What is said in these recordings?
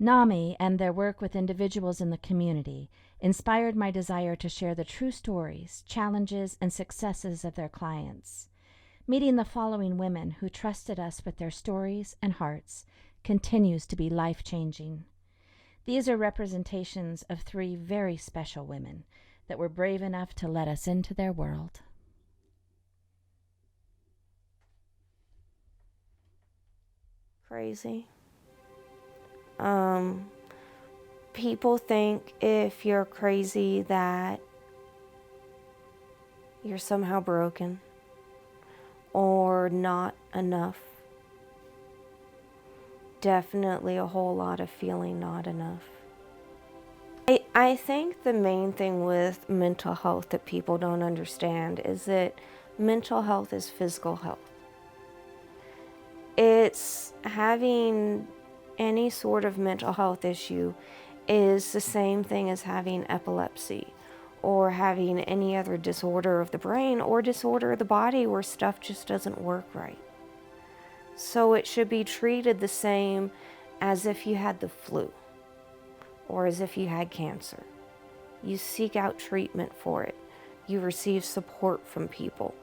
NAMI and their work with individuals in the community inspired my desire to share the true stories, challenges, and successes of their clients. Meeting the following women who trusted us with their stories and hearts continues to be life-changing. These are representations of 3 very special women that were brave enough to let us into their world. Crazy. People think if you're crazy that you're somehow broken or not enough. Definitely a whole lot of feeling not enough. I think the main thing with mental health that people don't understand is that mental health is physical health. It's having any sort of mental health issue is the same thing as having epilepsy or having any other disorder of the brain or disorder of the body where stuff just doesn't work right. So it should be treated the same as if you had the flu or as if you had cancer. You seek out treatment for it. You receive support from people.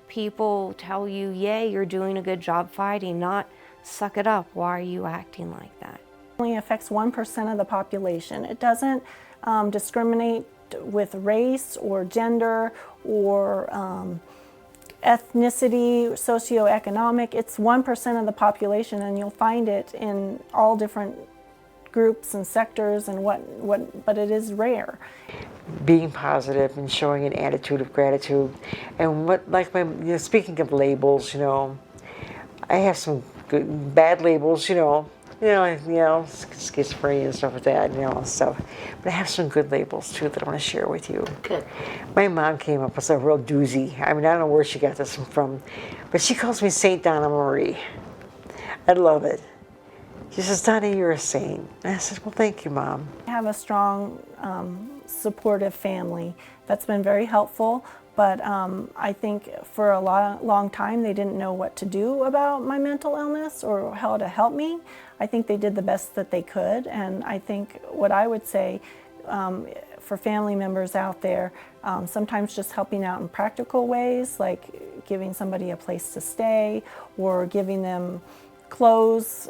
People tell you, yay, you're doing a good job fighting, not suck it up, why are you acting like that? It only affects 1% of the population. It doesn't discriminate with race or gender or ethnicity, socioeconomic. It's 1% of the population, and you'll find it in all different groups and sectors and but it is rare. Being positive and showing an attitude of gratitude, and speaking of labels, I have some good, bad labels, schizophrenia and stuff like that, stuff. But I have some good labels too that I want to share with you. Good. My mom came up with a real doozy. I mean, I don't know where she got this from, but she calls me Saint Donna Marie. I love it. She says, Donna, you're a saint. And I said, well, thank you, Mom. I have a strong, supportive family. That's been very helpful, but I think for a long time they didn't know what to do about my mental illness or how to help me. I think they did the best that they could, and I think what I would say for family members out there, sometimes just helping out in practical ways, like giving somebody a place to stay or giving them clothes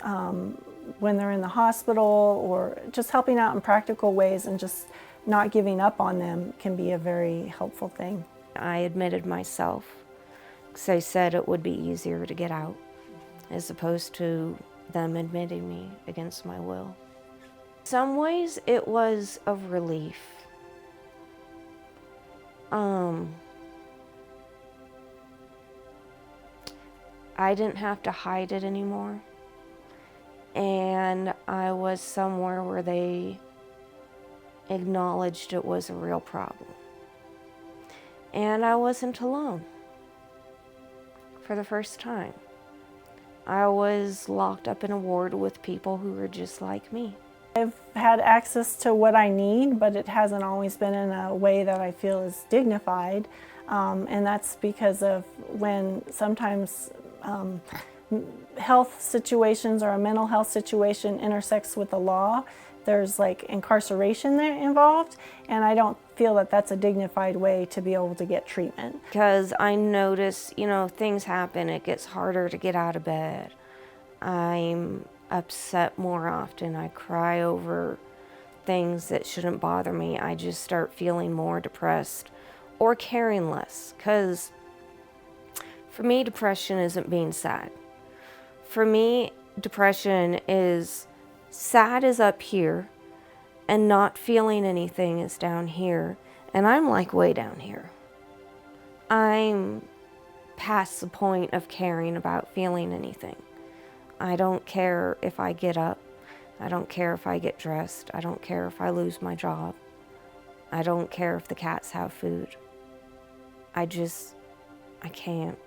when they're in the hospital, or just helping out in practical ways and just not giving up on them can be a very helpful thing. I admitted myself because they said it would be easier to get out as opposed to them admitting me against my will. In some ways it was a relief. I didn't have to hide it anymore, and I was somewhere where they acknowledged it was a real problem. And I wasn't alone for the first time. I was locked up in a ward with people who were just like me. I've had access to what I need, but it hasn't always been in a way that I feel is dignified. And that's because of when sometimes health situations or a mental health situation intersects with the law, there's like incarceration there involved, and I don't feel that that's a dignified way to be able to get treatment. Because I notice, things happen, it gets harder to get out of bed. I'm upset more often. I cry over things that shouldn't bother me. I just start feeling more depressed or caring less, because for me, depression isn't being sad. For me, depression is sad is up here, and not feeling anything is down here, and I'm like way down here. I'm past the point of caring about feeling anything. I don't care if I get up. I don't care if I get dressed. I don't care if I lose my job. I don't care if the cats have food. I can't.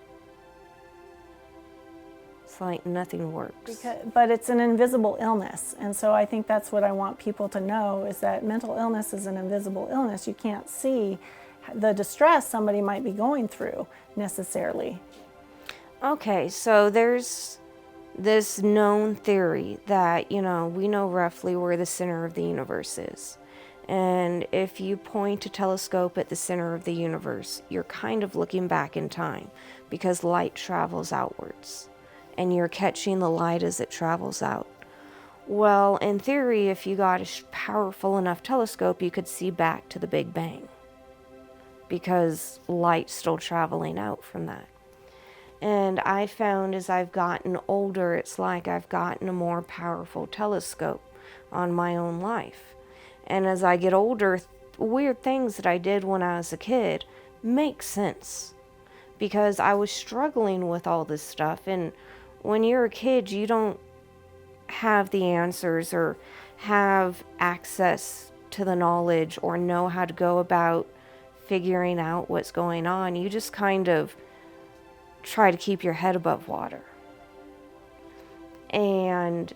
It's like nothing works. But it's an invisible illness, and so I think that's what I want people to know, is that mental illness is an invisible illness. You can't see the distress somebody might be going through necessarily. Okay, so there's this known theory that, we know roughly where the center of the universe is. And if you point a telescope at the center of the universe, you're kind of looking back in time because light travels outwards and you're catching the light as it travels out. Well, in theory, if you got a powerful enough telescope, you could see back to the Big Bang because light's still traveling out from that. And I found as I've gotten older, it's like I've gotten a more powerful telescope on my own life. And as I get older, weird things that I did when I was a kid make sense because I was struggling with all this stuff. And when you're a kid, you don't have the answers or have access to the knowledge or know how to go about figuring out what's going on. You just kind of try to keep your head above water. And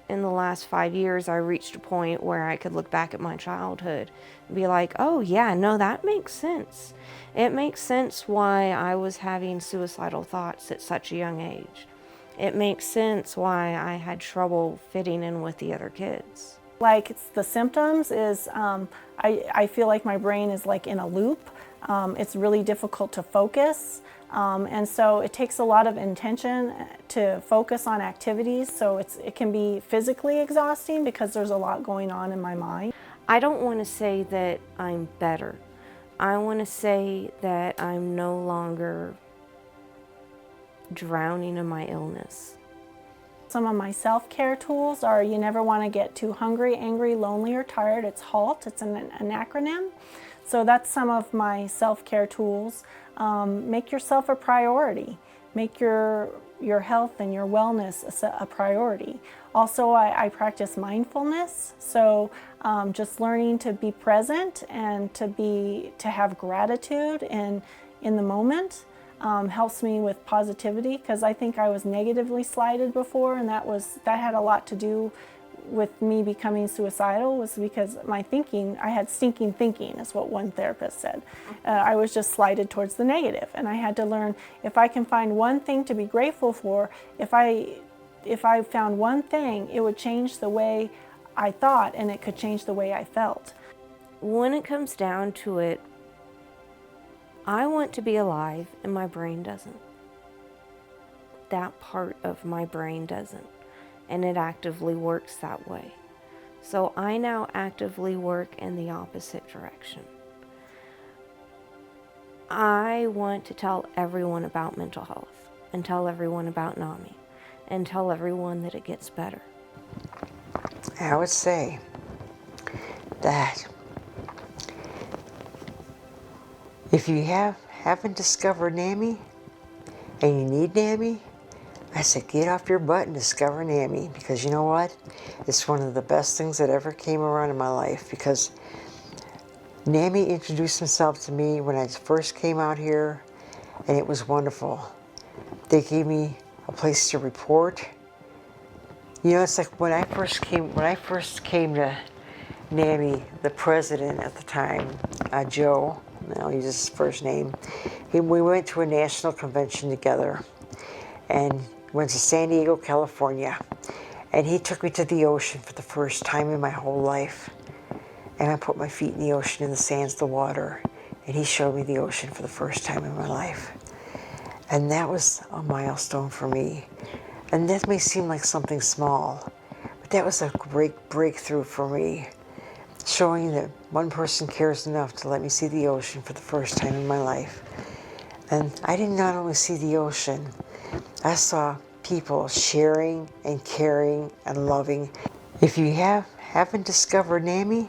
in the last 5 years, I reached a point where I could look back at my childhood and be like, oh yeah, no, that makes sense. It makes sense why I was having suicidal thoughts at such a young age. It makes sense why I had trouble fitting in with the other kids. Like the symptoms is, I feel like my brain is like in a loop. It's really difficult to focus. And so it takes a lot of intention to focus on activities. So it can be physically exhausting because there's a lot going on in my mind. I don't want to say that I'm better. I want to say that I'm no longer drowning in my illness. Some of my self-care tools are you never want to get too hungry, angry, lonely, or tired. It's HALT. It's an acronym. So that's some of my self-care tools. Make yourself a priority. Make your health and your wellness a priority. Also, I practice mindfulness. So just learning to be present and to have gratitude in the moment. Helps me with positivity because I think I was negatively slighted before, and that had a lot to do with me becoming suicidal, was because my thinking, I had stinking thinking, is what one therapist said. I was just slighted towards the negative, and I had to learn, if I can find one thing to be grateful for, if I found one thing, it would change the way I thought, and it could change the way I felt. When it comes down to it, I want to be alive and my brain doesn't. That part of my brain doesn't. And it actively works that way. So I now actively work in the opposite direction. I want to tell everyone about mental health and tell everyone about NAMI and tell everyone that it gets better. I would say that if you haven't discovered NAMI and you need NAMI, I said get off your butt and discover NAMI, because you know what? It's one of the best things that ever came around in my life, because NAMI introduced himself to me when I first came out here, and it was wonderful. They gave me a place to report. You know, it's like when I first came to NAMI, the president at the time, Joe, I'll use his first name, we went to a national convention together and went to San Diego, California, and he took me to the ocean for the first time in my whole life. And I put my feet in the ocean, in the sands, the water, and he showed me the ocean for the first time in my life. And that was a milestone for me. And that may seem like something small, but that was a great breakthrough for me, showing that one person cares enough to let me see the ocean for the first time in my life. And I did not only see the ocean, I saw people sharing and caring and loving. If you haven't discovered NAMI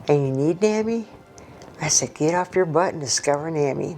and you need NAMI, I said get off your butt and discover NAMI.